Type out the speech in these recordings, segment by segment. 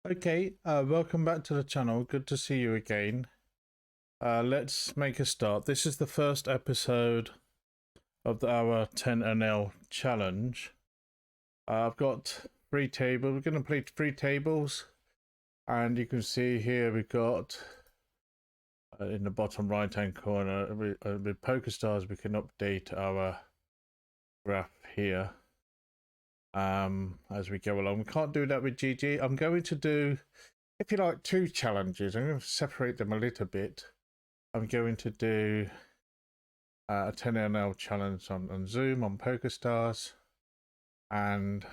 Okay, welcome back to the channel. Good to see you again. Let's make a start. This is the first episode of our 10NL challenge. I've got 3 tables. We're going to play 3 tables. And you can see here we've got, in the bottom right hand corner, with PokerStars, we can update our graph here as we go along. We can't do that with GG. I'm going to do, if you like, 2 challenges. I'm going to separate them a little bit. I'm going to do a 10NL challenge on Zoom, on PokerStars, and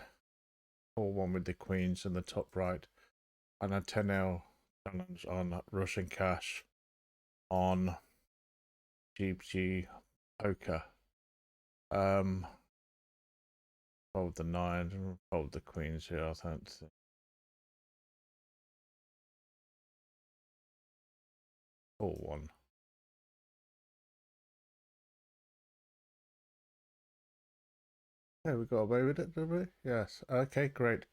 one with the queens in the top right, and a 10L challenge on Russian Cash on GTO Poker. Fold the 9s and fold the queens here, I don't think. Or 1. Yeah, we got away with it, did we? Yes. Okay, great.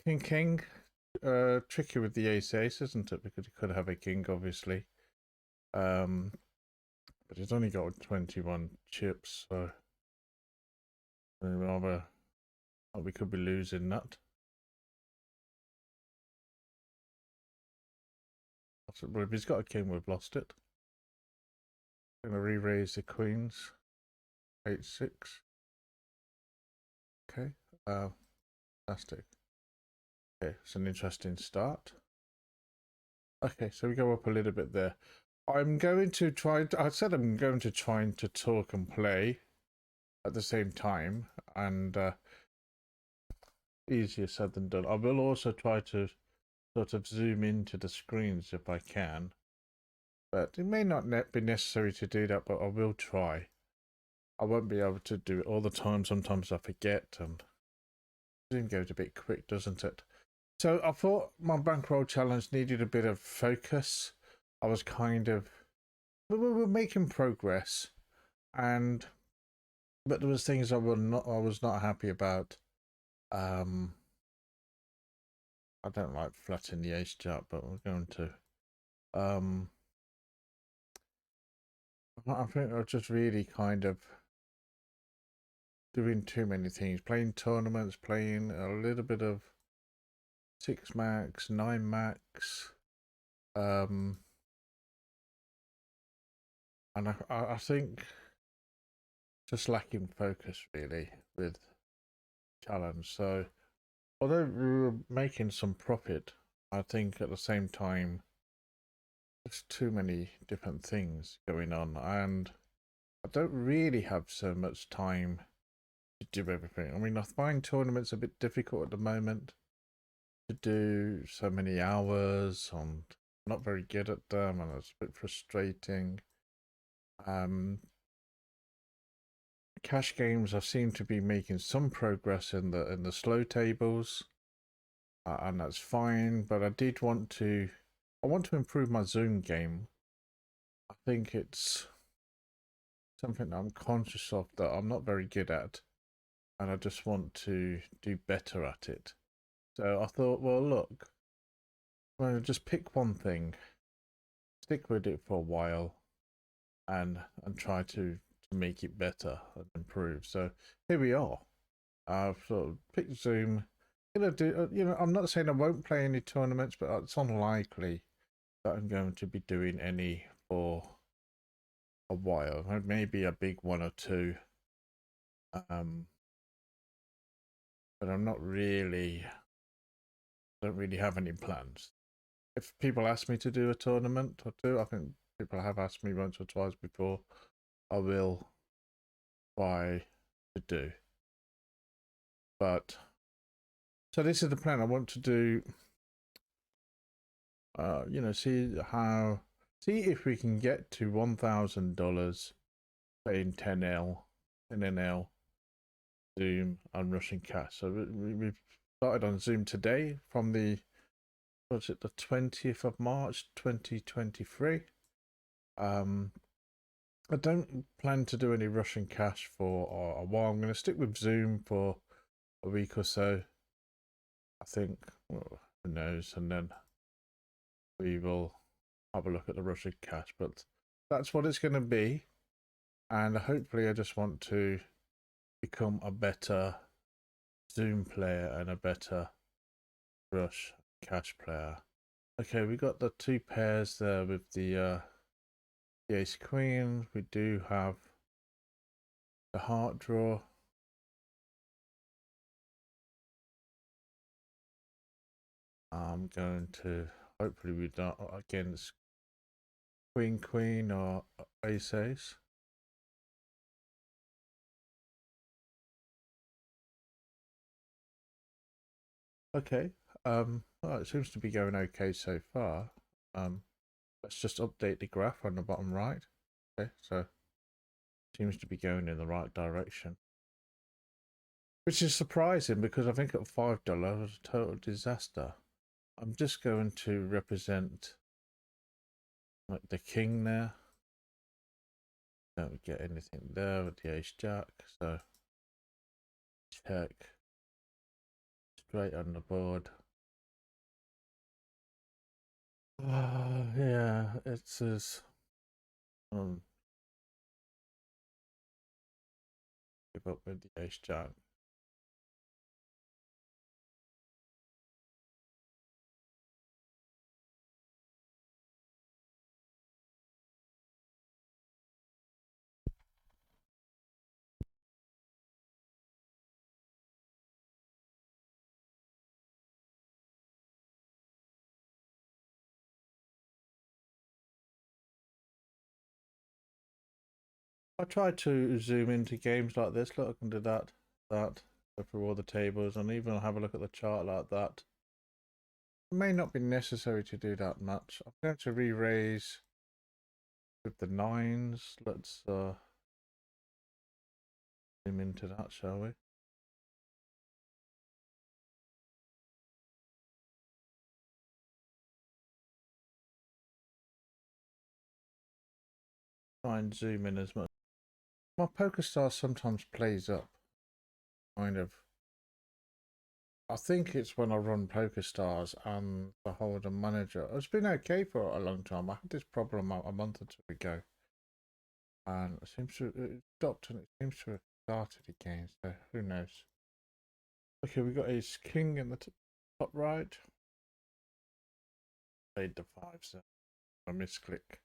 King. Tricky with the ace, isn't it? Because you could have a king, obviously. But it's only got 21 chips, so rather we could be losing that. But if he's got a king, we've lost it. Gonna re-raise the queens. 8-6. Okay. Fantastic. Okay, it's an interesting start. Okay, so we go up a little bit there. I'm going to try. I said I'm going to try to talk and play at the same time, and easier said than done. I will also try to sort of zoom into the screens if I can, but it may not be necessary to do that, but I will try. I won't be able to do it all the time. Sometimes I forget, and Zoom goes a bit quick, doesn't it? So I thought my bankroll challenge needed a bit of focus. I was kind of, we were making progress, but there was things I was not happy about. I don't like flattening the ace chart, but we're going to. I think I was just really kind of doing too many things, playing tournaments, playing a little bit of 6 max, 9 max, and I think just lacking focus really with challenge. So although we were making some profit, I think at the same time there's too many different things going on, and I don't really have so much time to do everything. I mean, I find tournaments a bit difficult at the moment to do so many hours. I'm not very good at them, and it's a bit frustrating. Cash games, I seem to be making some progress in the slow tables, and that's fine. But I want to improve my Zoom game. I think it's something that I'm conscious of that I'm not very good at, and I just want to do better at it. So I thought, well, look, I'm going to just pick one thing, stick with it for a while, and try to make it better and improve. So here we are. I've sort of picked Zoom. Gonna do, I'm not saying I won't play any tournaments, but it's unlikely that I'm going to be doing any for a while. Maybe a big 1 or 2. But I'm not really, don't really have any plans. If people ask me to do a tournament or 2, I think people have asked me once or twice before, I will try to do. But so this is the plan. I want to do, see if we can get to $1,000 playing 10NL, Zoom, and Russian Cash. So we've started on Zoom today from the 20th of March 2023. I don't plan to do any Russian Cash for a while. I'm going to stick with Zoom for a week or so. I think who knows, and then we will have a look at the Russian cash. But that's what it's going to be, and hopefully I just want to become a better Zoom player and a better Rush cash player. Okay, we got the two pairs there with the ace queen. We do have the heart draw. I'm going to hopefully we don't against queen queen or ace ace. Okay, well, it seems to be going okay so far. Let's just update the graph on the bottom right. Okay, so seems to be going in the right direction, which is surprising because I think at $5 it was a total disaster. I'm just going to represent like the king there. Don't get anything there with the ace jack, so check straight on the board. Yeah, it says give up with the ace jack. I try to zoom into games like this. Look, I can do that, go through all the tables, and even have a look at the chart like that. It may not be necessary to do that much. I'm going to re-raise with the nines. Let's zoom into that, shall we? Try and zoom in as much. My poker star sometimes plays up, kind of. I think it's when I run Poker Stars and the Holdem Manager. It's been okay for a long time. I had this problem a month or two ago, and it seems to it stopped and it seems to have started again. So who knows? Okay, we got ace king in the top right. Played the fives there. I misclick.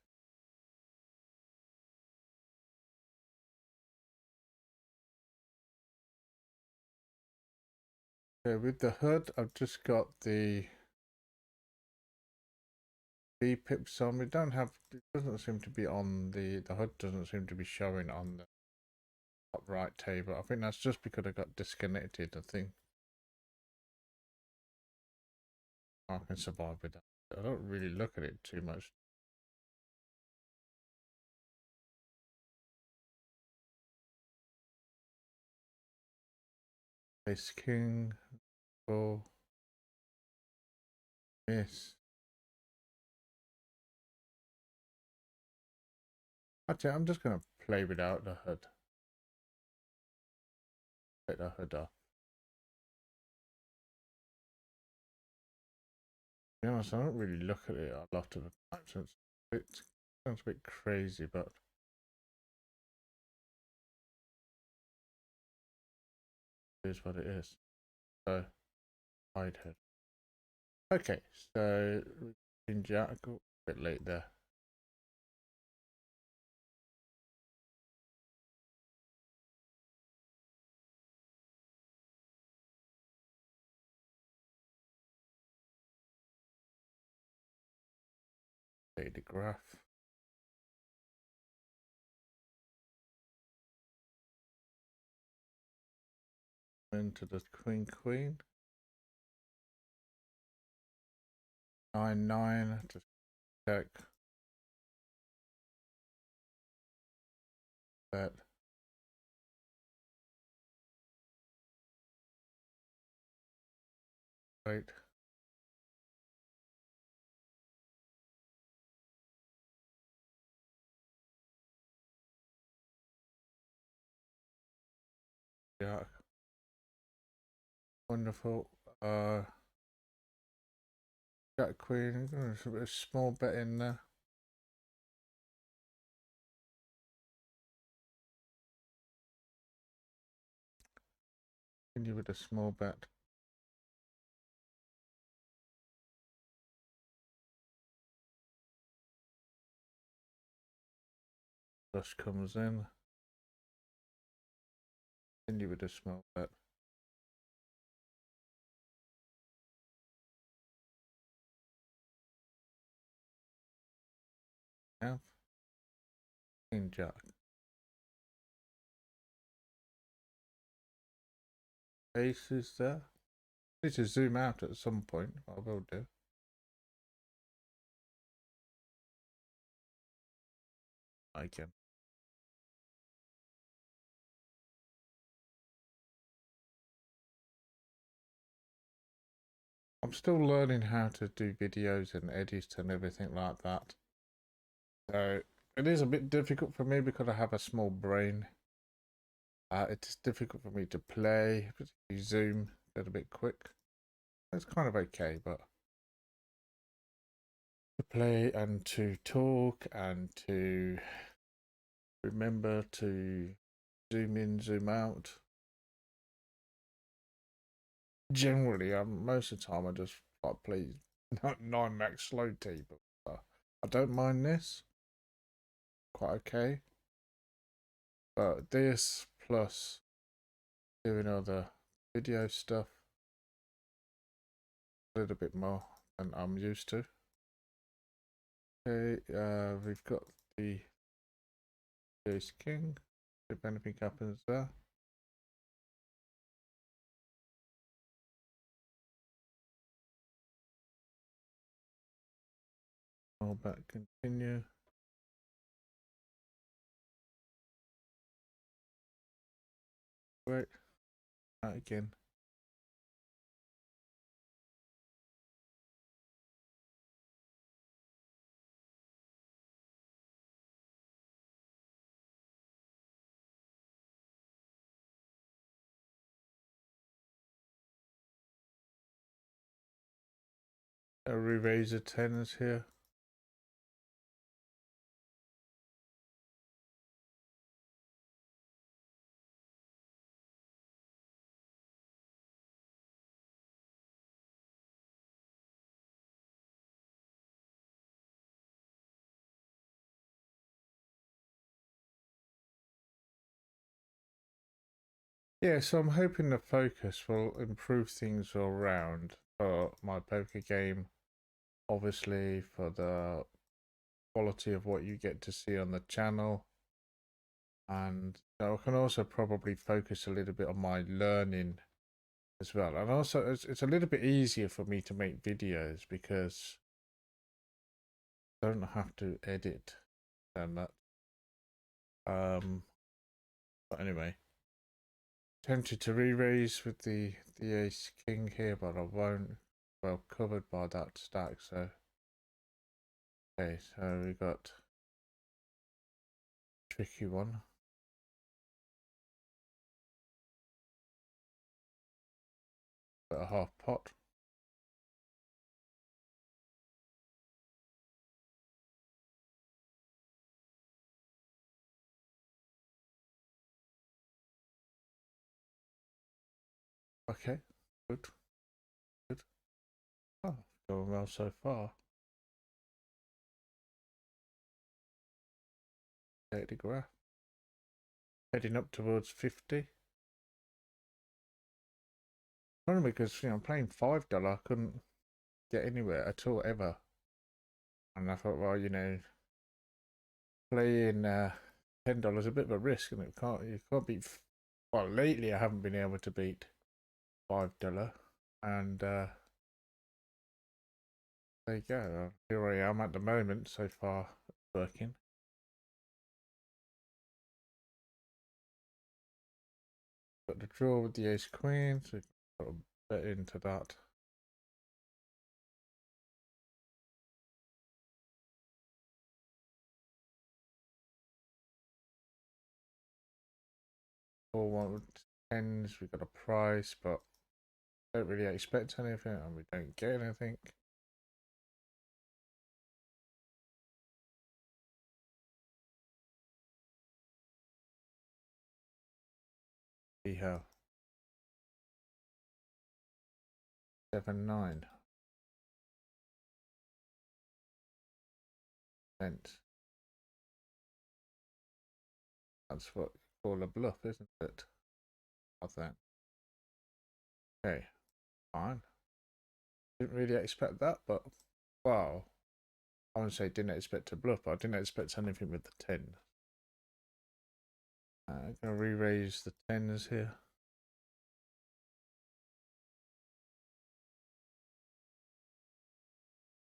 Okay, with the hood, I've just got the B pips on. We don't have. It doesn't seem to be on the hood. Doesn't seem to be showing on the top right table. I think that's just because I got disconnected. I think I can survive with that. I don't really look at it too much. Ace king, four, miss. Actually, I'm just gonna play without the hood. Take the hood off. To be honest, I don't really look at it a lot of the time, so it sounds a bit crazy, but it is what it is. So, hide head. Okay, so in jack, a bit late there. Take the graph. Into the queen queen. 9-9. Just check. Bet. Wait. Jack. Wonderful. Jack Queen. There's a bit of small bet in there. Continue with a small bet. Flush comes in. Continue with a small bet. Have Queen Jack. Ace is there. Need to zoom out at some point. I will do. I can. I'm still learning how to do videos and edit and everything like that. So it is a bit difficult for me because I have a small brain. It's difficult for me to play, particularly zoom, get a bit quick. It's kind of okay, but to play and to talk and to remember to zoom in, zoom out. Generally, most of the time I just like play 9 max slow table. I don't mind this, quite okay. But this plus doing other video stuff a little bit more than I'm used to. Okay, we've got the Ace King. If anything happens there. I'll back continue. Great. That again. A re-raise of tens here. Yeah, so I'm hoping the focus will improve things all round for my poker game. Obviously, for the quality of what you get to see on the channel. And I can also probably focus a little bit on my learning as well. And also, it's a little bit easier for me to make videos because I don't have to edit and that. But anyway, tempted to re-raise with the Ace King here, but I won't. Well covered by that stack, so okay. So we got tricky one. Got a half pot. Okay, good, good. Oh, going well so far. Take the graph. Heading up towards 50. Only because, I'm playing $5, I couldn't get anywhere at all ever. And I thought, well, playing $10 a bit of a risk, and you can't beat. Well, lately I haven't been able to beat $5, and there you go. Here I am at the moment. So far, working. Got the draw with the Ace Queen, so got a bet into that. All one with tens. We got a prize, but don't really expect anything, and we don't get anything. we have 7-9 cents. That's what you call a bluff, isn't it? I think. Okay, fine. Didn't really expect that, but wow. I wouldn't say didn't expect a bluff, but I didn't expect anything with the 10. I'm going to re-raise the 10s here.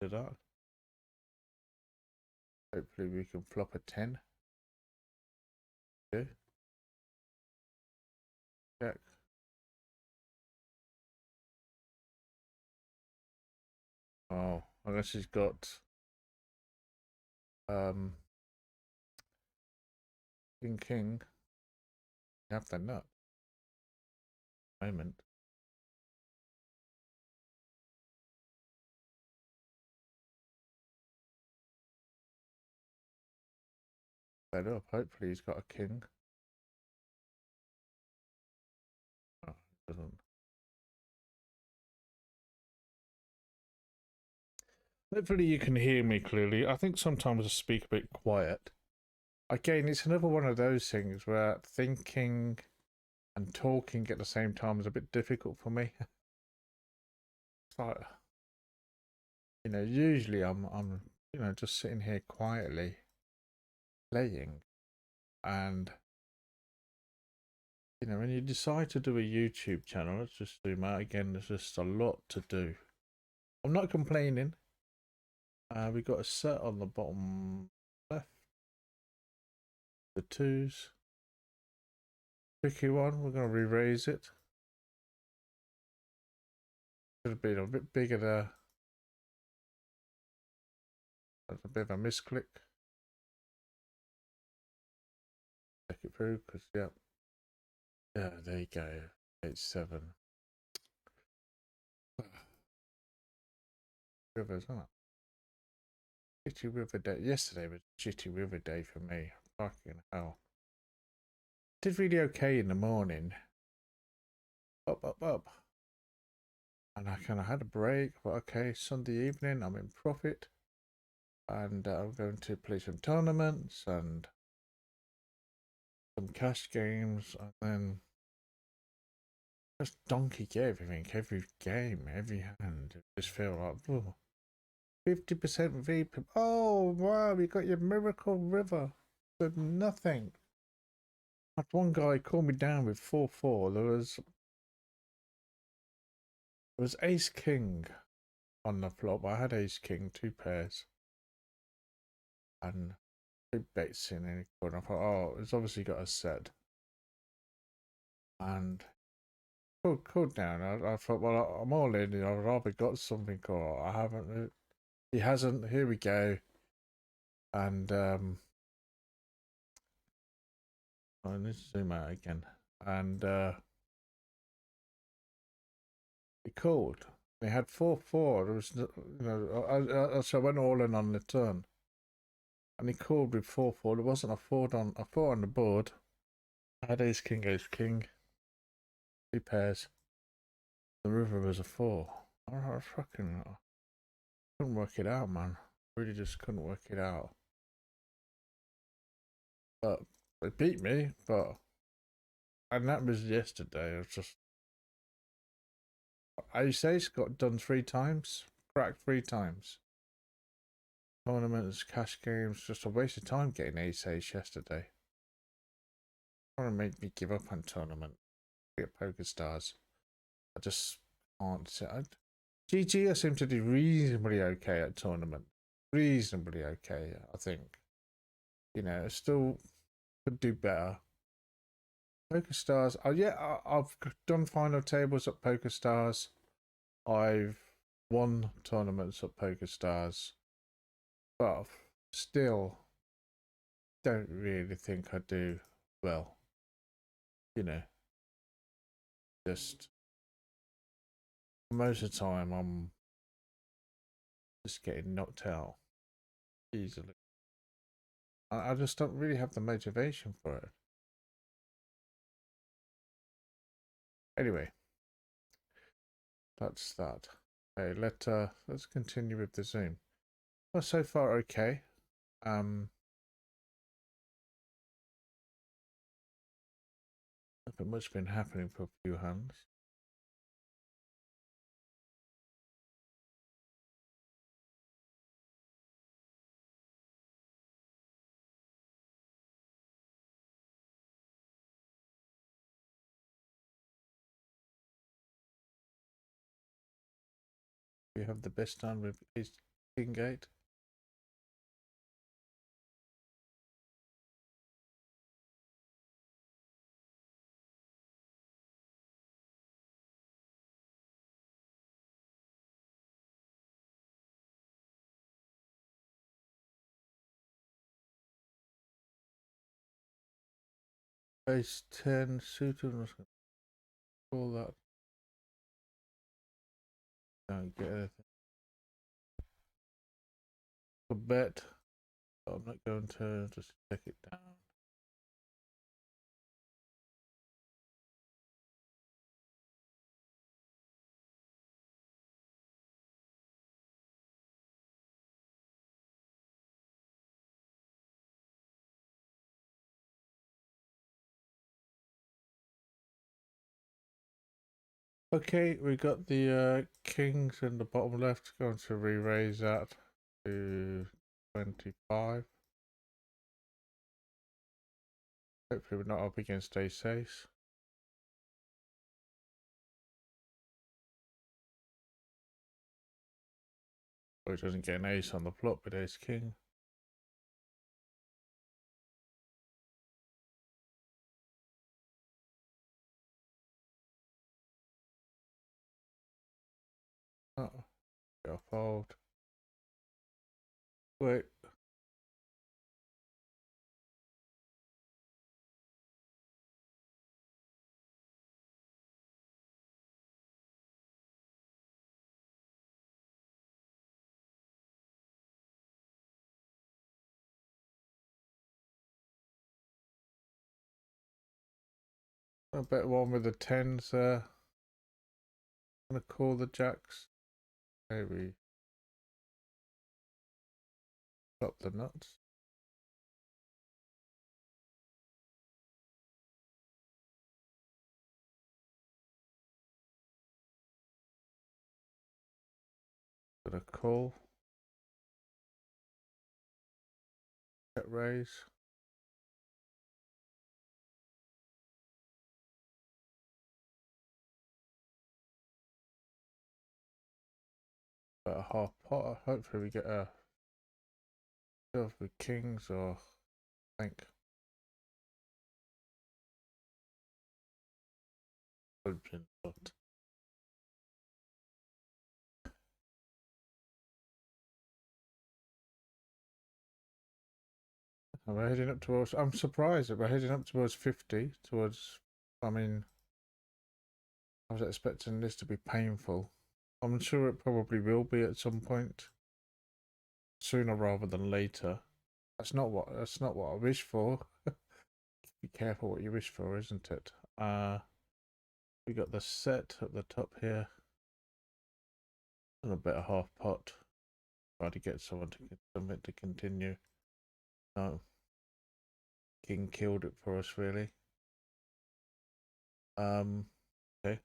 Do that. Hopefully we can flop a 10. Okay. Check. Oh, I guess he's got king. You have the nut. Moment. Set up. Hopefully he's got a king. Oh, he doesn't. Hopefully you can hear me clearly. I think sometimes I speak a bit quiet. Again, it's another one of those things where thinking and talking at the same time is a bit difficult for me. It's like, usually I'm just sitting here quietly playing, and when you decide to do a YouTube channel, let's just zoom out again. There's just a lot to do. I'm not complaining. We got a set on the bottom left. The 2s. Tricky one. We're going to re-raise it. Could have been a bit bigger there. That's a bit of a misclick. Check it through, because yeah, there you go. 8-7. Rivers, huh? Shitty river day. Yesterday was shitty river day for me. Fucking hell. Did really okay in the morning. Up. And I kind of had a break, but okay, Sunday evening, I'm in profit. And I'm going to play some tournaments and some cash games, and then just donkey everything, every game, every hand. Just feel like, 50% VP. Oh, wow, you got your miracle river. But nothing. Had one guy call me down with 4-4. There was ace king on the flop. I had ace king, 2 pairs. And 2 bets in any corner. I thought, oh, it's obviously got a set. And called down. I thought, well, I'm all in. I've either got something or I haven't. He hasn't. Here we go. And I need to zoom out again. And he called. He had 4-4. There was, so I went all in on the turn. And he called with 4-4. There wasn't a 4 on the board. I had ace king, 2 pairs. The river was a 4. I fucking couldn't work it out, man. Really just couldn't work it out. But they beat me, and that was yesterday. It was just ace got done 3 times, cracked 3 times. Tournaments, cash games, just a waste of time getting ace yesterday. Trying to make me give up on tournament. Get poker stars. I just can't sit. GG, I seem to do reasonably okay at tournament. Reasonably okay, I think. Still could do better. Poker stars. I've done final tables at Poker Stars. I've won tournaments at Poker Stars. But still don't really think I do well. Just most of the time I'm just getting knocked out easily. I just don't really have the motivation for it. Anyway, that's that. Okay, let's continue with the Zoom. Well, so far okay. Nothing much been happening for a few hands. You have the best hand with his King Gate. Base 10 suited. I'm just gonna call that. Don't get anything. A bet. I'm not going to just take it down. Okay, we got the kings in the bottom left. Going to re-raise that to 25. Hopefully we're not up against ace-ace. Or it doesn't get an ace on the flop with ace-king. Oh, got a fold. Wait. I bet one with the tens there. I'm gonna call the jacks. Maybe drop the nuts. Gonna call. Get raise. About a half pot. Hopefully we get a shove with kings or I think. Open pot. We're heading up towards. I'm surprised that we're heading up towards 50. Towards. I mean, I was expecting this to be painful. I'm sure it probably will be at some point, sooner rather than later. That's not what I wish for. Be careful what you wish for, isn't it? We got the set at the top here. And a bit of half pot. Try to get something to continue. No. King killed it for us, really. Okay.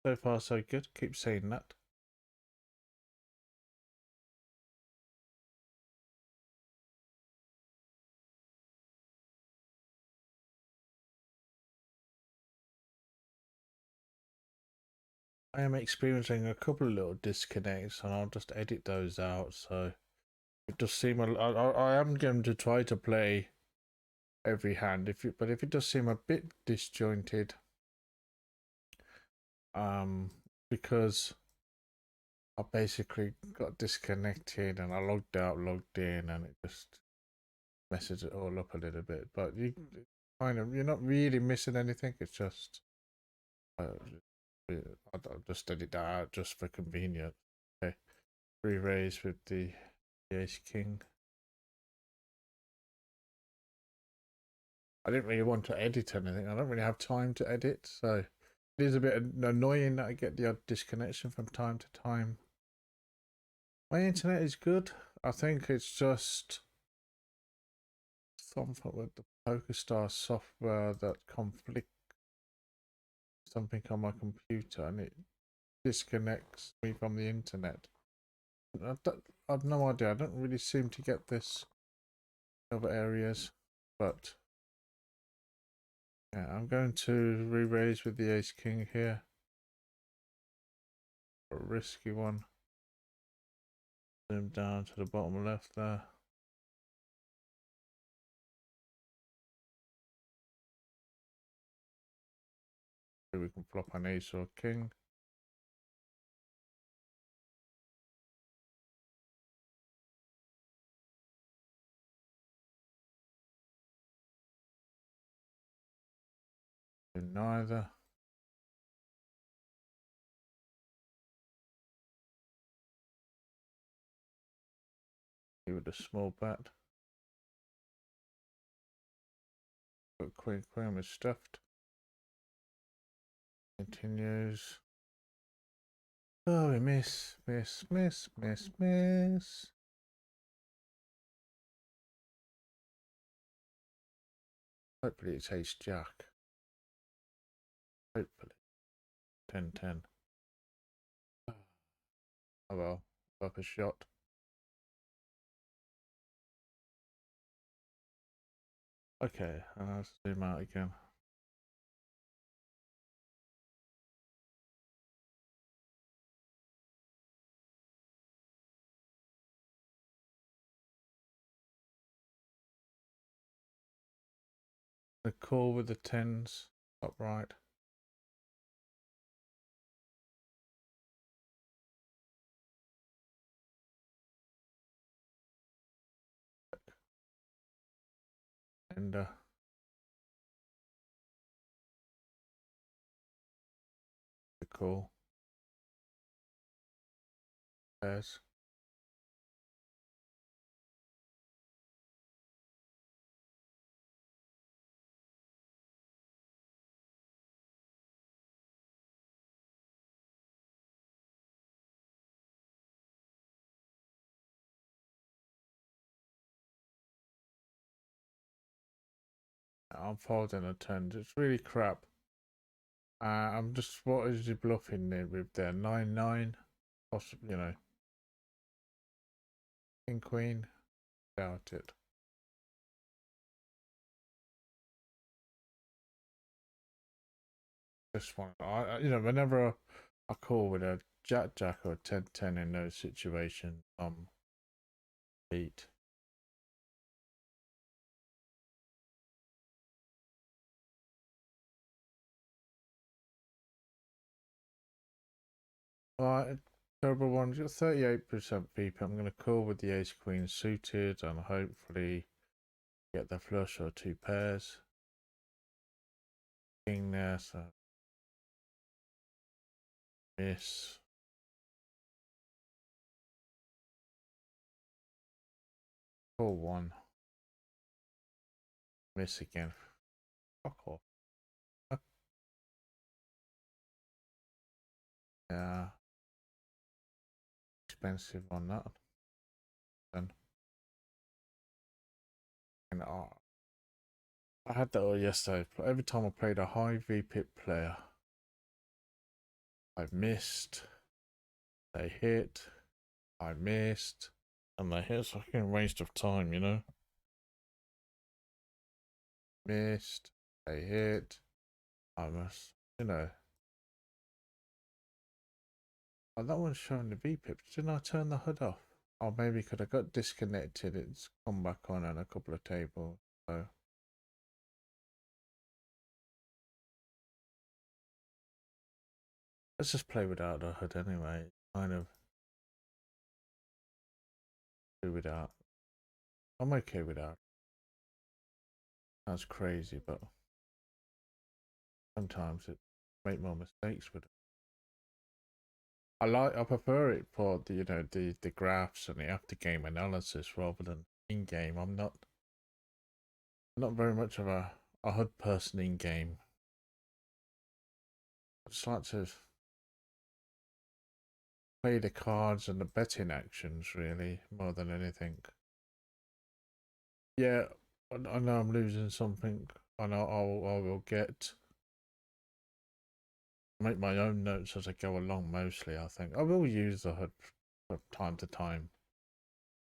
So far, so good. Keep saying that. I am experiencing a couple of little disconnects, and I'll just edit those out. So it does seem I am going to try to play every hand. But if it does seem a bit disjointed, because I basically got disconnected and I logged out, logged in, and it just messes it all up a little bit. But you're not really missing anything. It's just I'll just edit that out just for convenience. Okay, re-raise with the ace king. I didn't really want to edit anything. I don't really have time to edit, so It is a bit annoying that I get the odd disconnection from time to time. My internet is good. I think it's just something with the PokerStar software that conflicts something on my computer and it disconnects me from the internet. I've no idea. I don't really seem to get this in other areas, but yeah, I'm going to re-raise with the ace king here. A risky one. Zoom down to the bottom left there. Here we can flop an ace or king. Do neither. Here with a small bet. But queen was stuffed. Continues. Oh, we miss. Hopefully it's ace jack. Hopefully. 10-10. Oh well, up a shot. Okay, and I'll zoom out again. The call with the tens upright. And the call. Pairs. I'm folding a 10. It's really crap. I'm just, what is he bluffing there with there? 9-9? Possibly, you know. King queen? Doubt it. This one, you know, whenever I call with a jack or 10-10 in those situations, beat. Alright, Cobra one's got 38% BP. I'm going to call with the ace queen suited and hopefully get the flush or two pairs. King there, so miss. Call one. Miss again. Fuck off. Yeah. Expensive on that. Then. And I had that all yesterday. Every time I played a high VPIP player, I missed. They hit. I missed. And they hit. It's fucking waste of time, you know? Missed. They hit. I must, you know. Oh, that one's showing the VPIP. Didn't I turn the HUD off? Or maybe because I got disconnected, it's come back on a couple of tables. So let's just play without the HUD anyway. Kind of do without. I'm okay without. That's crazy, but sometimes it make more mistakes with it. I prefer it for the, you know, the graphs and the after game analysis rather than in game. I'm not very much of a HUD person in game. I just like to play the cards and the betting actions, really, more than anything. Yeah, I know I'm losing something. I know I will make my own notes as I go along. Mostly, I think I will use the HUD from time to time,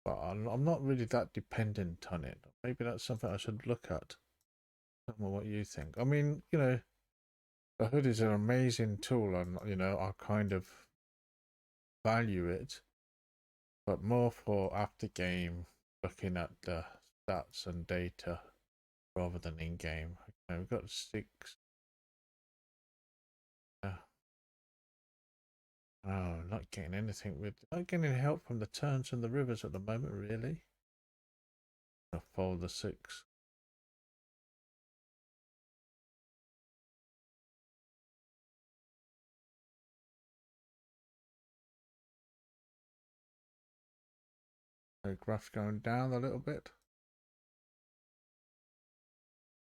but I'm not really that dependent on it. Maybe that's something I should look at. I don't know what you think. I mean, you know, the HUD is an amazing tool, and you know, I kind of value it, but more for after game, looking at the stats and data rather than in game. Okay, we've got 6. Oh, not getting anything not getting any help from the turns and the rivers at the moment, really. I'll fold the 6. The graph's going down a little bit.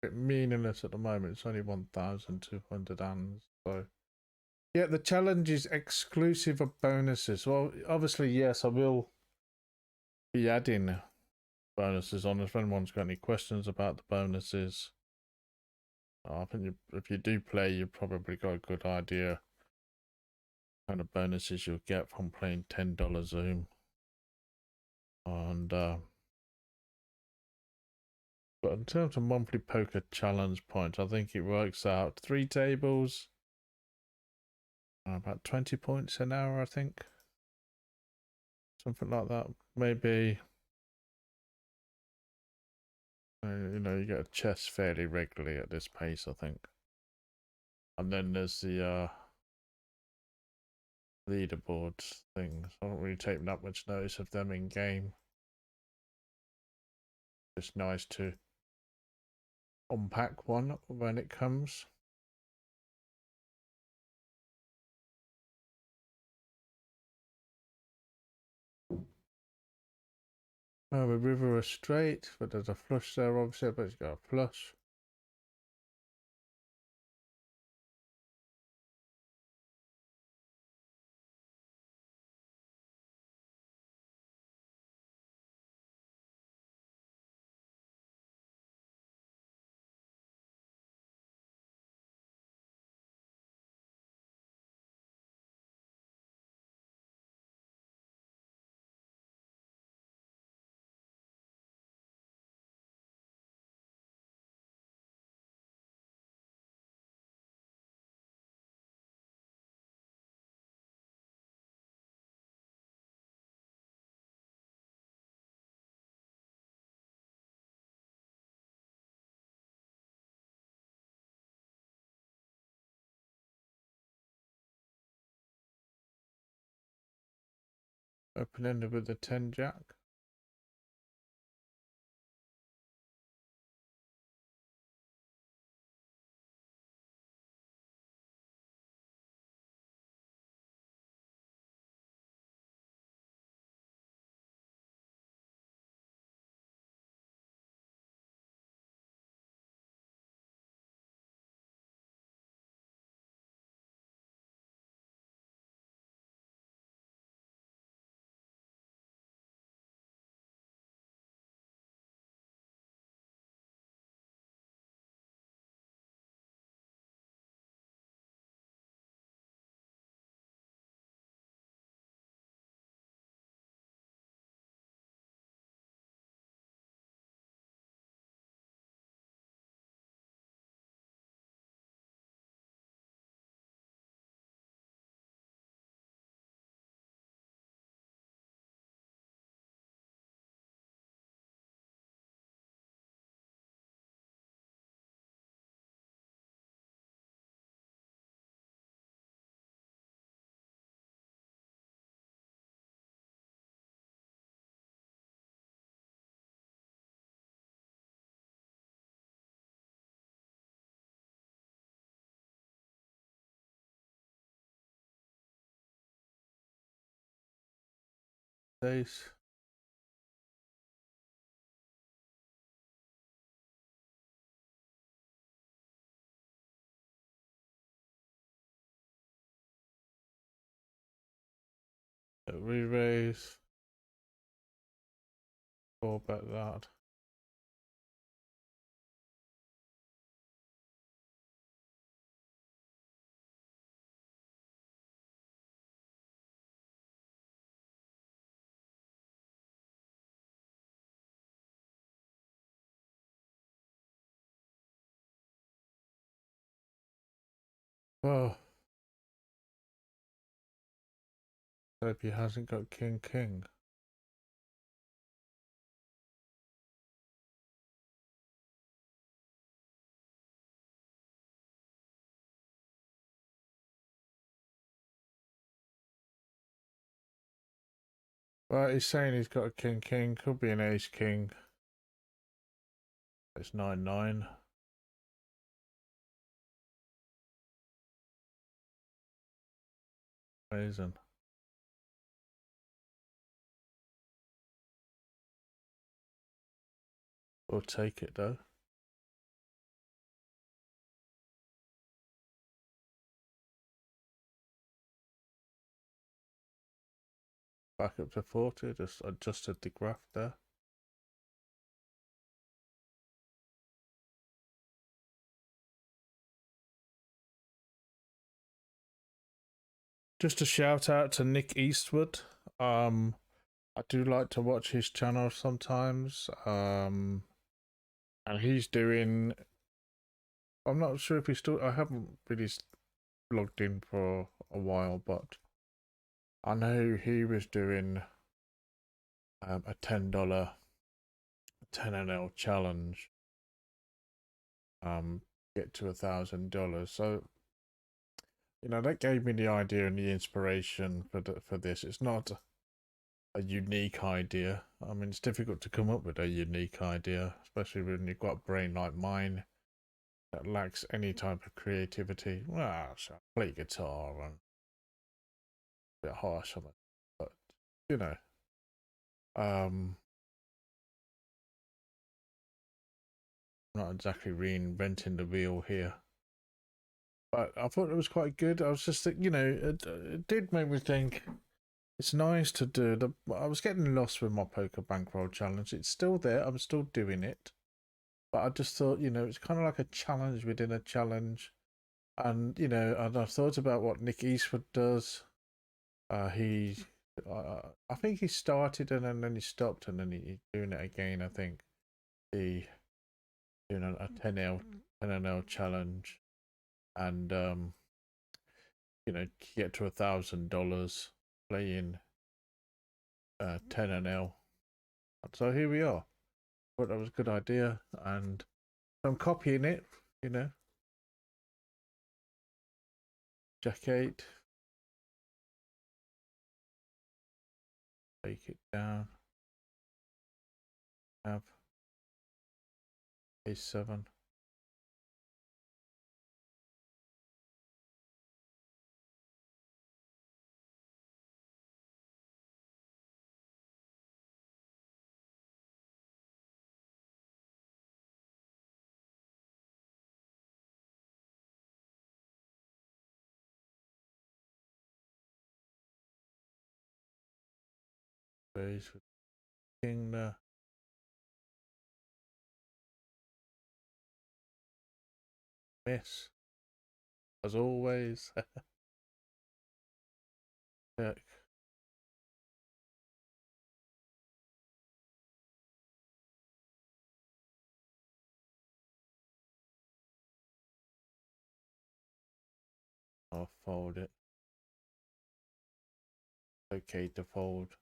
Bit meaningless at the moment. It's only 1,200 ands, so. Yeah, the challenge is exclusive of bonuses. Well, obviously, yes, I will be adding bonuses on. If anyone's got any questions about the bonuses, I think if you do play, you've probably got a good idea kind of bonuses you'll get from playing $10 Zoom. And but in terms of monthly poker challenge points, I think it works out 3 tables, about 20 points an hour, I think. Something like that. Maybe, you know, you get a chess fairly regularly at this pace, I think. And then there's the leaderboards things. I don't really take that much notice of them in game. It's nice to unpack one when it comes. Oh, the river is straight, but there's a flush there, obviously, but it's got a flush. Open-ended with the 10 jack. Ace. re-raise. Four bet that. Oh, hope he hasn't got king king. Well, he's saying he's got a king king. Could be an ace king. It's 9-9. Amazing. We'll take it though. Back up to 40. Just adjusted the graph there. Just a shout out to Nick Eastwood. I do like to watch his channel sometimes. And he's doing. I'm not sure if he's still. I haven't really logged in for a while, but I know he was doing a $10 10NL challenge. Get to $1,000. So that gave me the idea and the inspiration for this. It's not a unique idea. I mean, it's difficult to come up with a unique idea, especially when you've got a brain like mine that lacks any type of creativity. Well, so I play guitar and a bit harsh on it, but I'm not exactly reinventing the wheel here. But I thought it was quite good. I was just, it did make me think. It's nice to do. I was getting lost with my poker bankroll challenge. It's still there. I'm still doing it. But I just thought, it's kind of like a challenge within a challenge. And, and I thought about what Nick Eastwood does. I think he started and then he stopped and then he's doing it again. I think he doing a 10NL challenge and, get to $1,000 playing 10NL. So here we are. Thought that was a good idea, and I'm copying it. Jack 8. Take it down. Have Ace 7. Raise with King there. Miss. As always. Check. I'll fold it. Okay to fold.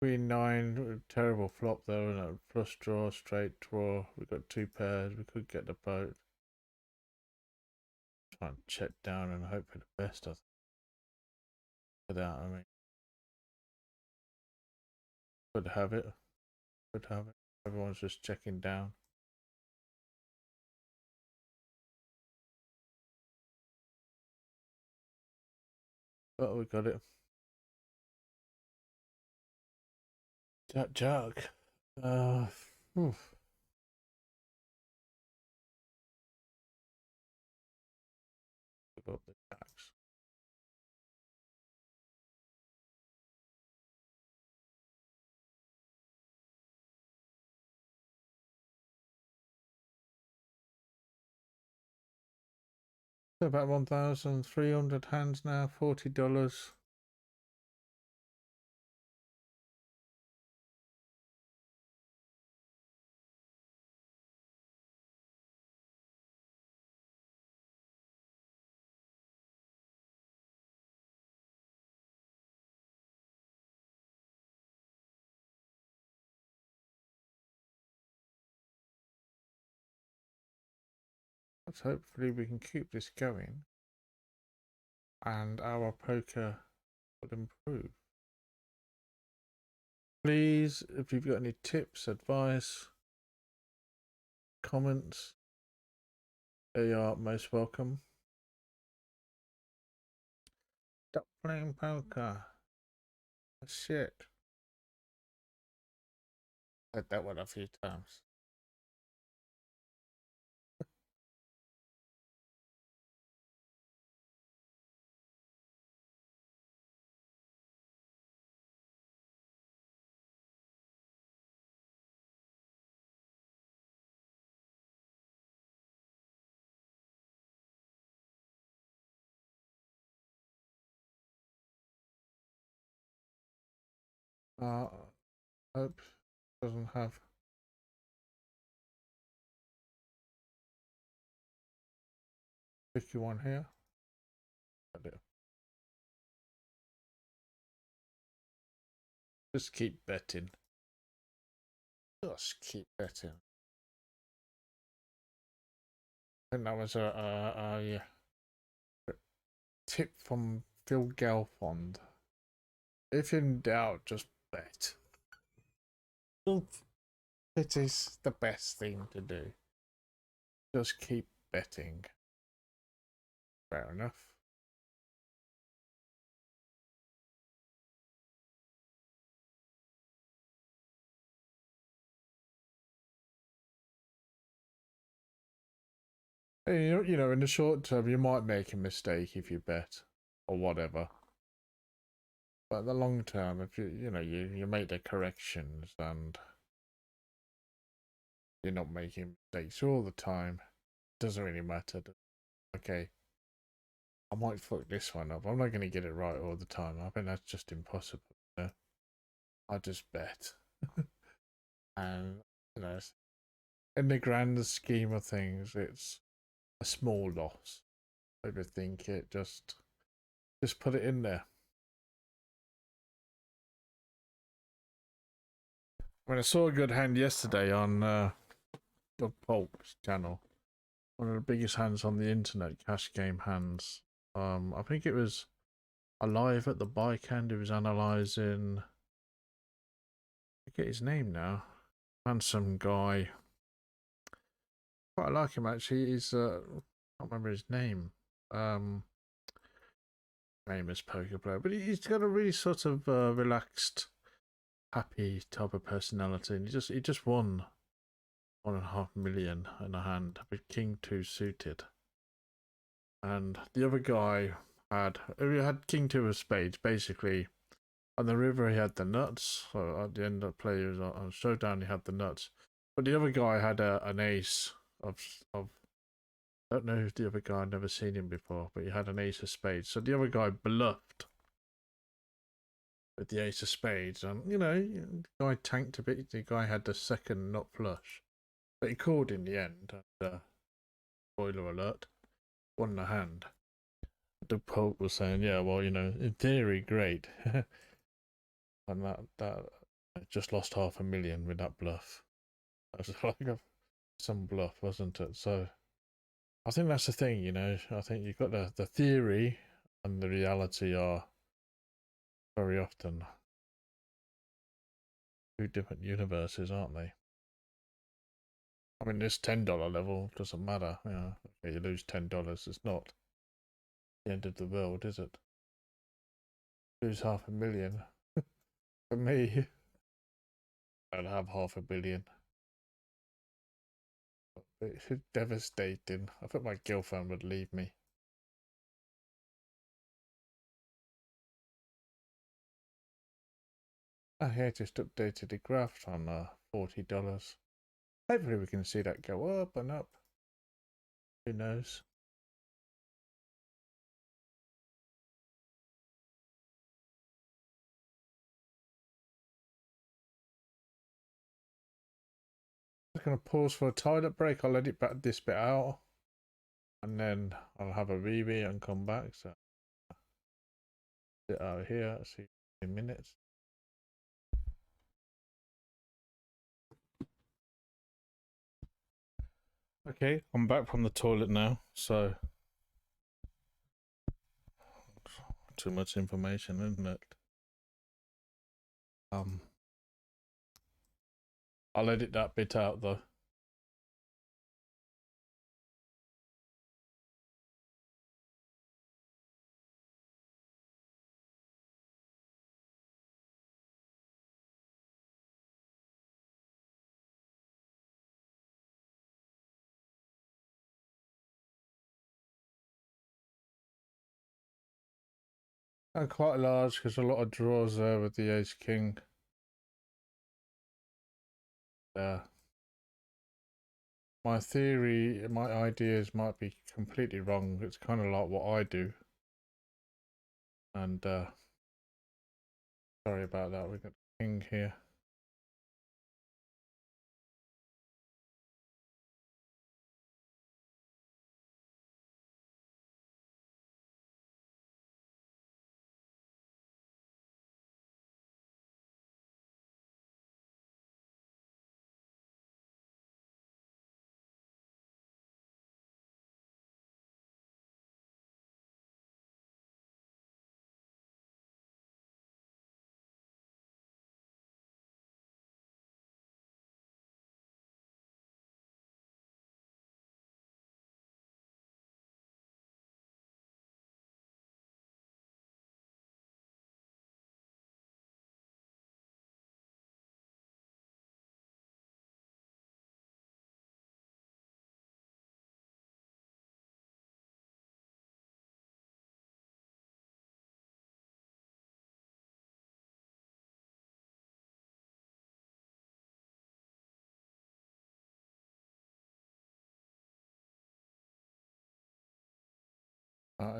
Queen 9, terrible flop though, and a flush draw, straight draw. We've got 2 pairs, we could get the boat. Try and check down and hope for the best, I think. For that, I mean. Could have it. Could have it. Everyone's just checking down. But we got it. Jack. Oof. Give up the jacks. So about 1,300 hands now, $40. Let's hopefully we can keep this going and our poker will improve. Please, if you've got any tips, advice, comments, they are most welcome. Stop playing poker. Shit. Said that one a few times. Hope doesn't have. Pick you one here. Just keep betting. Just keep betting. I think that was a tip from Phil Gelfond. If in doubt, just bet. It is the best thing to do. Just keep betting. Fair enough. You know, in the short term, you might make a mistake if you bet or whatever. But in the long term, if you make the corrections and you're not making mistakes all the time, it doesn't really matter. Okay, I might fuck this one up. I'm not going to get it right all the time. I think that's just impossible. You know? I just bet. And, you know, in the grand scheme of things, it's a small loss. Overthink it. Just put it in there. I mean, I saw a good hand yesterday on Doug Polk's channel. One of the biggest hands on the internet, cash game hands. I think it was Alive at the bike hand who was analysing. I forget his name now. Handsome guy. Quite like him actually. He's I can't remember his name. Famous poker player, but he's got a really sort of relaxed, happy type of personality, and he just won 1.5 million in a hand with King 2 suited, and the other guy had King 2 of spades basically. On the river he had the nuts, so at the end of the play on showdown he had the nuts, but the other guy had an ace of I don't know who the other guy, I'd never seen him before, but he had an ace of spades. So the other guy bluffed with the ace of spades, and the guy tanked a bit. The guy had the second nut flush, but he called in the end. And spoiler alert, won the hand. The Pope was saying, "Yeah, well, in theory, great," and that just lost 500,000 with that bluff. That was like some bluff, wasn't it? So I think that's the thing, I think you've got the theory and the reality are very often two different universes, aren't they? I mean, this $10 level doesn't matter. Okay, you lose $10. It's not the end of the world, is it? Lose 500,000. For me, I'd have 500,000,000. It's devastating. I think my girlfriend would leave me. I here just updated the graph on $40. Hopefully we can see that go up and up. Who knows? going to pause for a toilet break. I'll let it back this bit out, and then I'll have a wee and come back. So sit out here. See you in minutes. Okay, I'm back from the toilet now. So too much information, isn't it? I'll edit that bit out though. And quite large because a lot of drawers there with the ace king. Yeah. My theory, my ideas might be completely wrong. It's kind of like what I do. And sorry about that. We've got king here.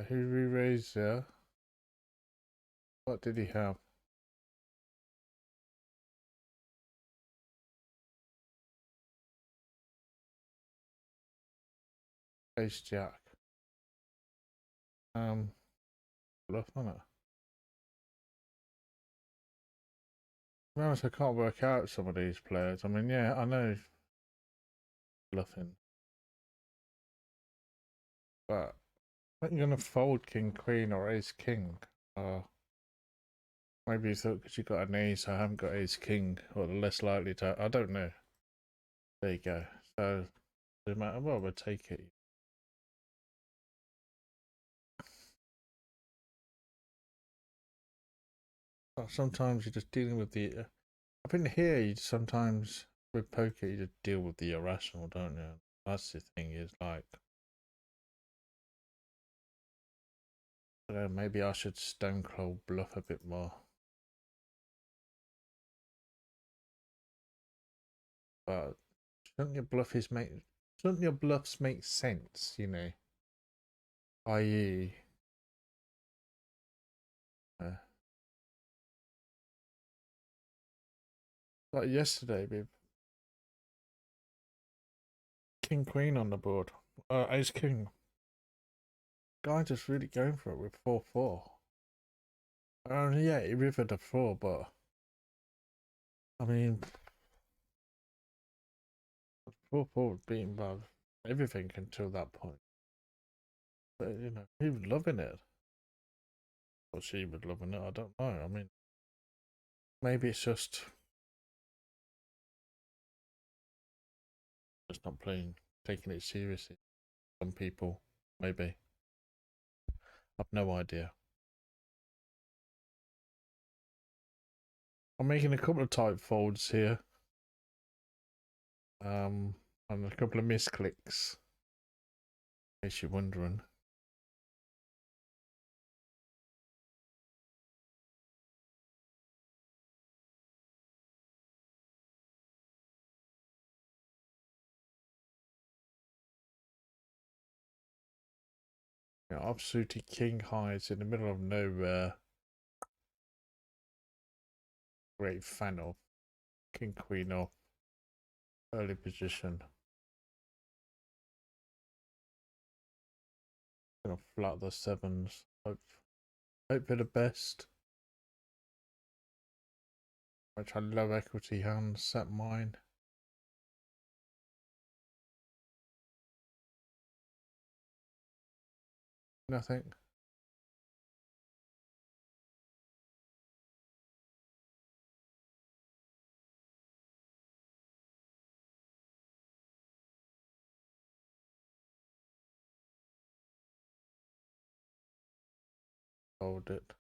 Who re-raised there? What did he have? Ace jack. Bluff on it. To be honest, I can't work out some of these players. I mean, yeah, I know bluffing, but I think you're gonna fold king queen or ace king. Maybe you thought because you got an ace, I haven't got ace king, or less likely to. I don't know. There you go. So no matter what, we'll take it. Sometimes you're just dealing with the. Up in here, you sometimes with poker you just deal with the irrational, don't you? That's the thing. Is like, I don't know, maybe I should stone cold bluff a bit more. But shouldn't your bluffs make sense? You know, i.e. Like yesterday with king queen on the board, ace king. Guy just really going for it with 4-4. Yeah, he rivered a 4, but I mean, 4-4 was beaten by everything until that point. But you know, he was loving it. Or she was loving it, I don't know. I mean, maybe it's just not playing, taking it seriously. Some people, maybe. I've no idea. I'm making a couple of tight folds here. And a couple of misclicks. In case you're wondering. You know, offsuited king hides in the middle of nowhere. Great fan of king queen off. early position. Gonna flat the sevens. Hope for the best. I try low equity hands, set mine. Nothing. Hold it.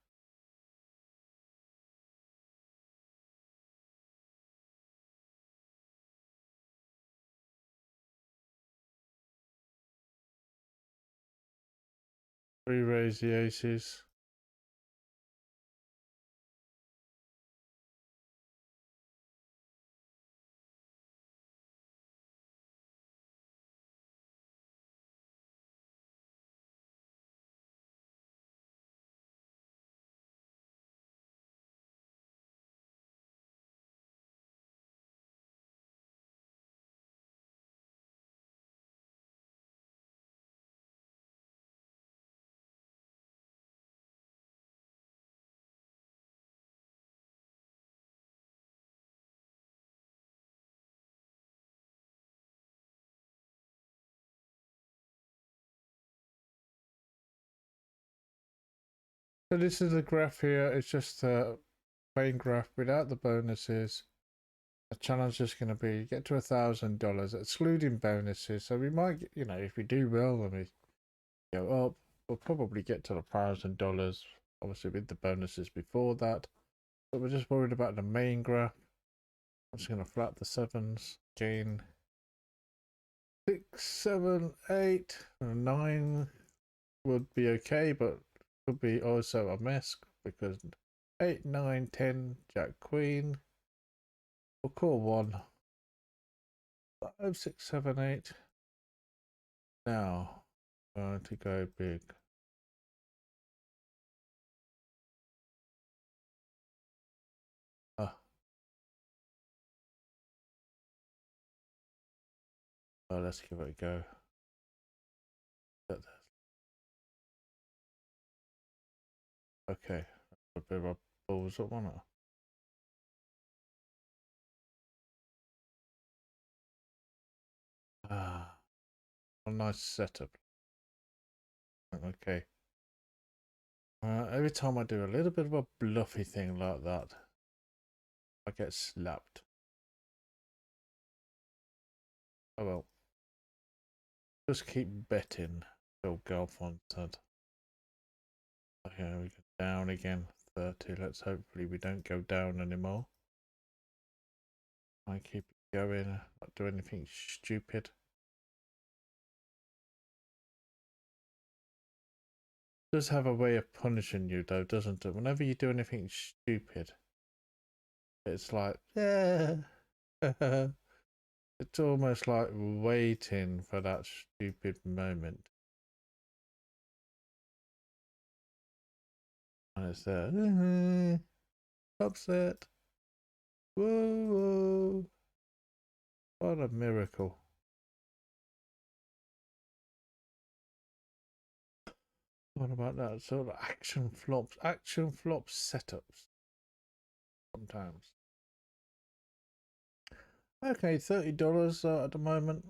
Re-raise the aces. So this is the graph here. It's just a plain graph without the bonuses. The challenge is going to be get to $1,000, excluding bonuses. So we might, you know, if we do well and we go up, we'll probably get to the $1,000. Obviously with the bonuses before that. But we're just worried about the main graph. I'm just going to flat the sevens. Gain 6, 7, 8, 9 would be okay, but could be also a mess because 8, 9, 10, Jack, Queen. We'll call 1. 5, 6, 7, 8. Now, I'm going to go big. Oh, let's give it a go. Okay, a bit of a balls up on it. Ah, a nice setup. Okay. Every time I do a little bit of a bluffy thing like that, I get slapped. Oh well. Just keep betting. Bill Gelfond said. Okay, we go down again. 30. Let's hopefully we don't go down anymore. I keep it going, not do anything stupid. It does have a way of punishing you though, doesn't it? Whenever you do anything stupid, it's like, yeah. It's almost like waiting for that stupid moment. And it's there. Upset. Whoa, whoa. What a miracle. What about that sort of action flop setups sometimes? Okay, $30 at the moment.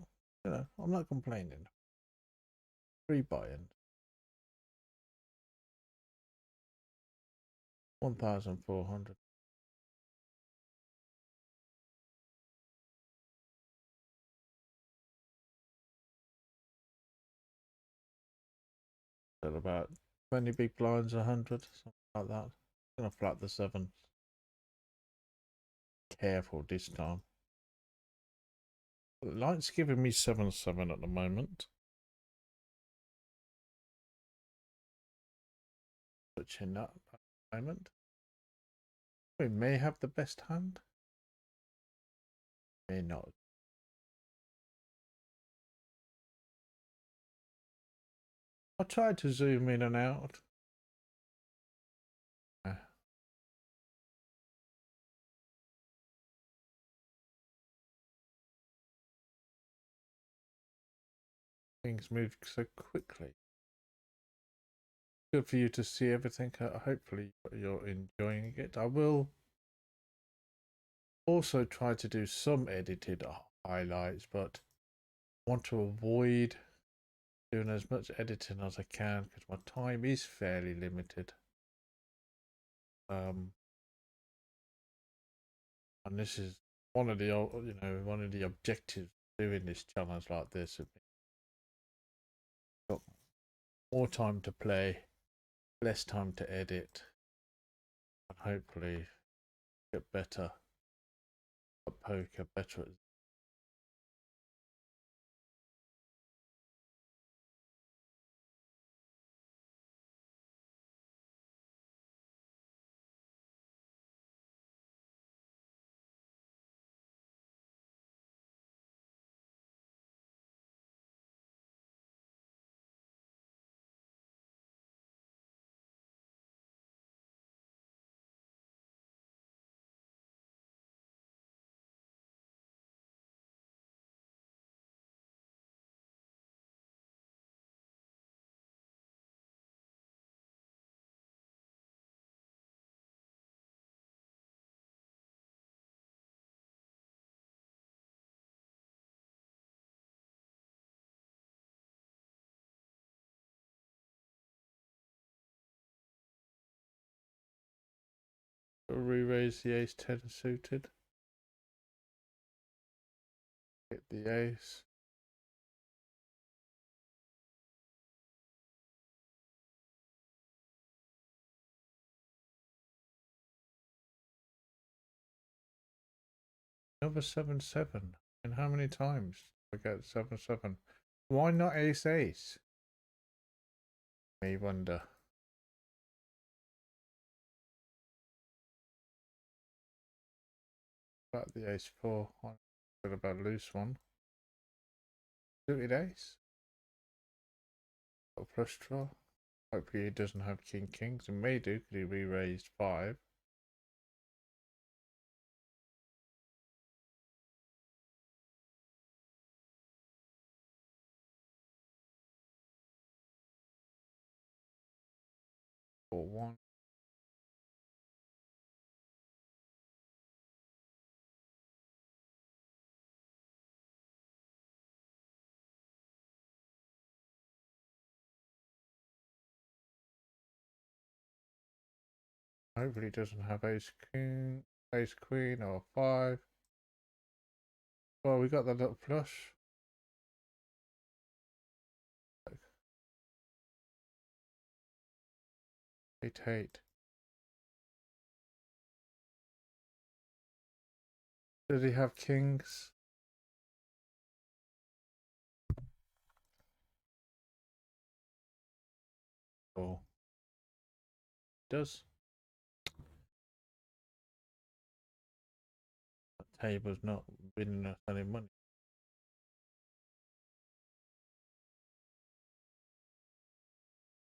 You know, I'm not complaining. Free buy-in. 1,400. At about 20 big blinds, 100, something like that. Gonna flat the sevens. Careful this time. The light's giving me 7-7 at the moment. Switching that at the moment. We may have the best hand. May not. I tried to zoom in and out. things move so quickly. Good for you to see everything. Hopefully you're enjoying it. I will also try to do some edited highlights, but I want to avoid doing as much editing as I can because my time is fairly limited. And this is one of the one of the objectives of doing this challenge like this. Got more time to play, less time to edit, and hopefully get better at poker, better at re-raise the ace 10 suited. Hit the ace. Another 7-7. And how many times I get 7-7? Why not ace ace? May wonder. About the ace 4. I got about loose one. Suited ace. Got a flush draw. Hopefully he doesn't have king kings. He may do because he re-raised 5. Or 1. Hopefully he doesn't have ace king, ace queen or 5. Well, we got the little flush. 8-8. Does he have kings? Or does? That table's not winning us any money.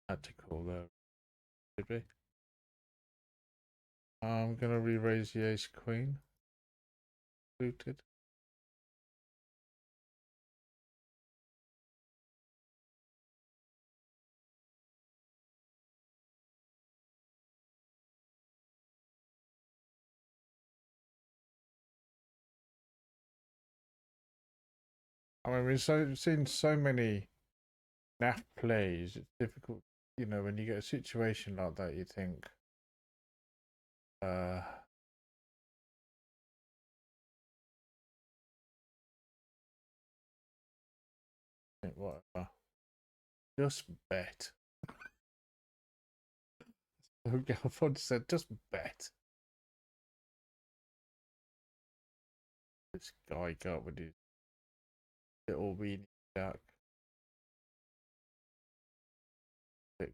Had to call there, did we? I'm gonna re-raise the ace queen. Suited. I mean, we've seen so many naff plays. It's difficult, when you get a situation like that. You think, whatever. Just bet. I've said, just bet. This guy got with his little weenie jack. 6.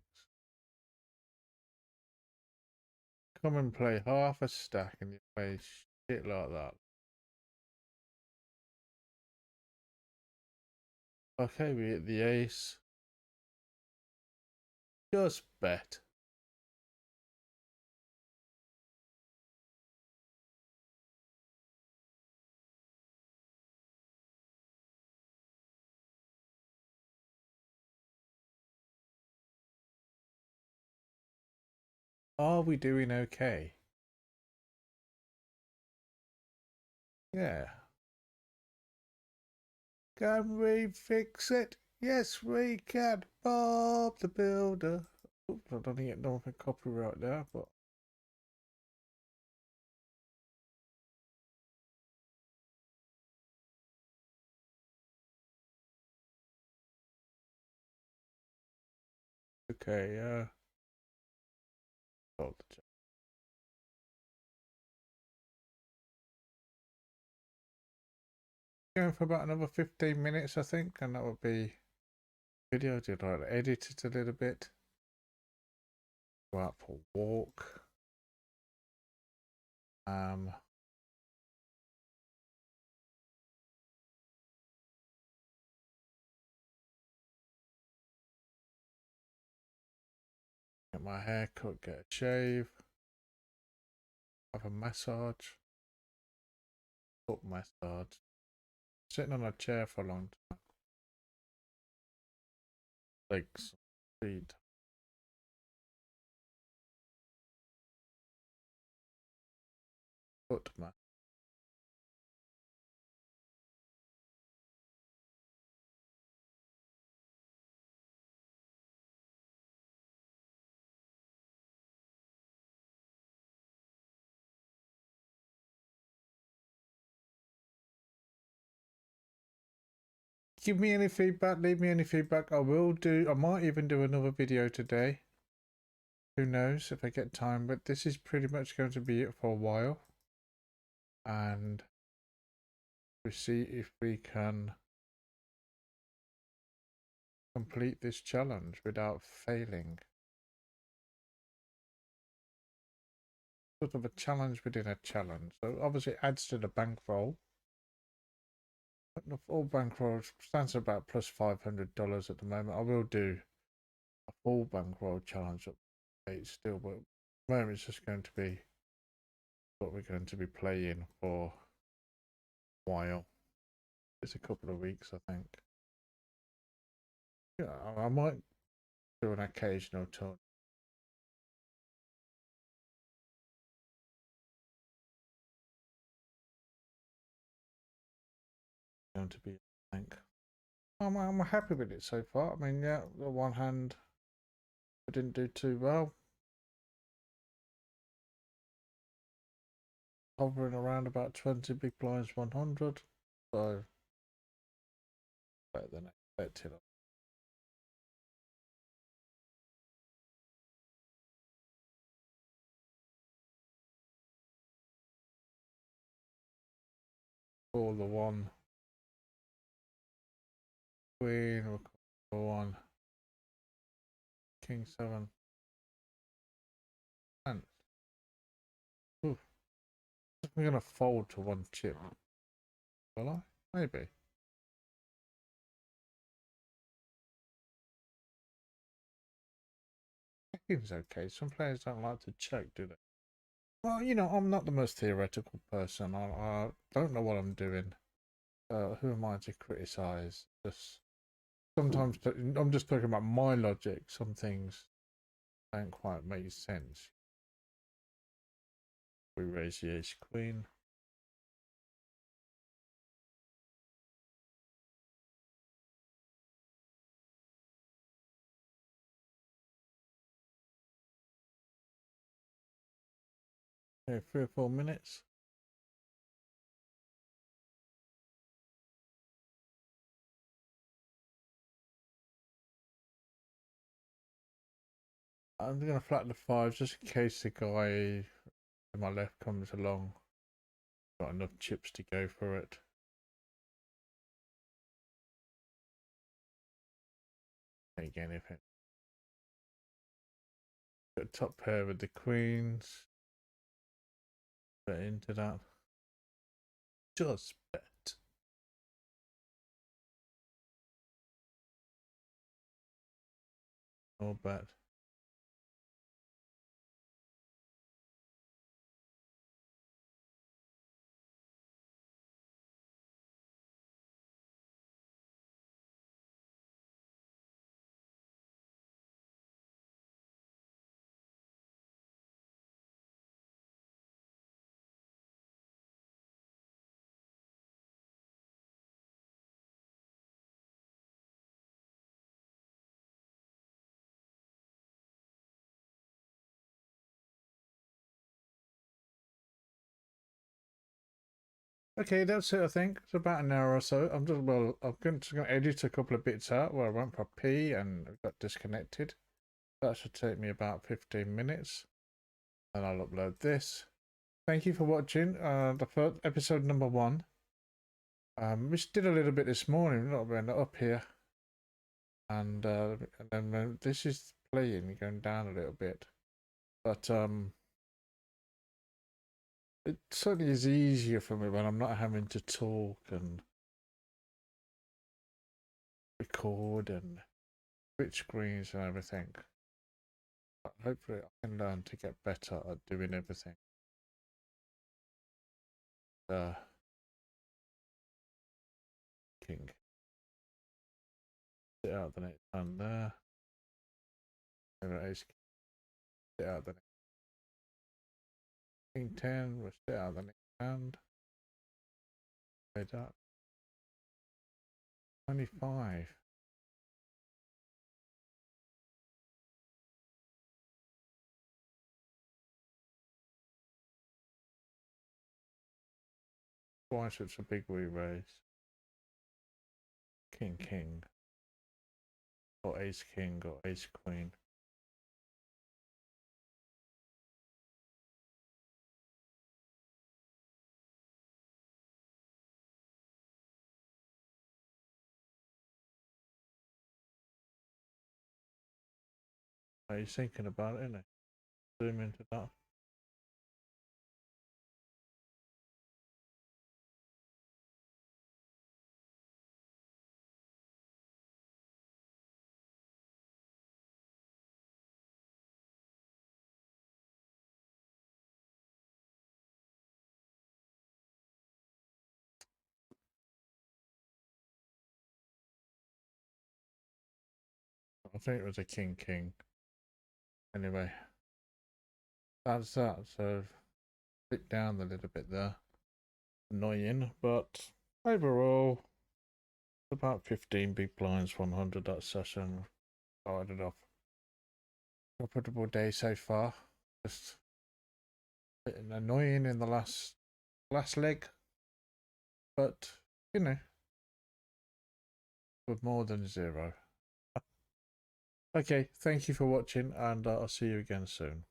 Come and play half a stack and you play shit like that. Okay, we hit the ace. Just bet. Are we doing okay? Yeah. Can we fix it? Yes, we can. Bob the Builder. Oops, I don't get no copyright there, but okay. Hold the chat. Going for about another 15 minutes, I think, and that would be video. Did I edit it a little bit? Go out for a walk. Get my hair cut, get a shave, have a massage, foot massage. Sitting on a chair for a long time. Legs, feet. Foot massage. Give me any feedback, leave me any feedback. I might even do another video today. Who knows if I get time, but this is pretty much going to be it for a while. And we see if we can complete this challenge without failing. Sort of a challenge within a challenge. So obviously it adds to the bankroll. The full bankroll stands at about plus $500 at the moment. I will do a full bankroll challenge up still, but at the moment it's just going to be what we're going to be playing for a while. It's a couple of weeks, I think. Yeah, I might do an occasional tour. Going to be, I think. I'm happy with it so far. I mean, yeah, on one hand, I didn't do too well. Hovering around about 20 big blinds 100. So, better than expected. Call the one. Queen, we'll call the one. King 7. And, ooh, I'm going to fold to one chip. Will I? Maybe. Checking's okay. Some players don't like to check, do they? Well, you know, I'm not the most theoretical person. I don't know what I'm doing. Who am I to criticize? Just sometimes I'm just talking about my logic. Some things don't quite make sense. We raise the ace queen. Okay, 3 or 4 minutes. I'm gonna flatten the 5 just in case the guy to my left comes along. Got enough chips to go for it. Again, if it got a top pair with the queens, bet into that. Just bet. Or bet. Okay, that's it. I think it's about an hour or so. I'm just going to edit a couple of bits out where I went for a pee and got disconnected. That should take me about 15 minutes, and I'll upload this. Thank you for watching the first episode number 1. We did a little bit this morning, not been up here, and then when this is playing, going down a little bit, but it certainly is easier for me when I'm not having to talk and record and switch screens and everything. But hopefully I can learn to get better at doing everything. King. Sit out the next hand there. Over ace. Sit out the next. King 10. We'll sit out the next hand. Play that. 25. Twice it's a big re-raise. King King. Or ace King or ace Queen. Are you thinking about it, innit? Zoom into that. I think it was a King King. Anyway, that's that. So, bit down a little bit there. Annoying, but overall, about 15 big blinds, 100 that session. Started off. Profitable day so far. Just a bit annoying in the last leg, but you know, with more than 0. Okay, thank you for watching, and I'll see you again soon.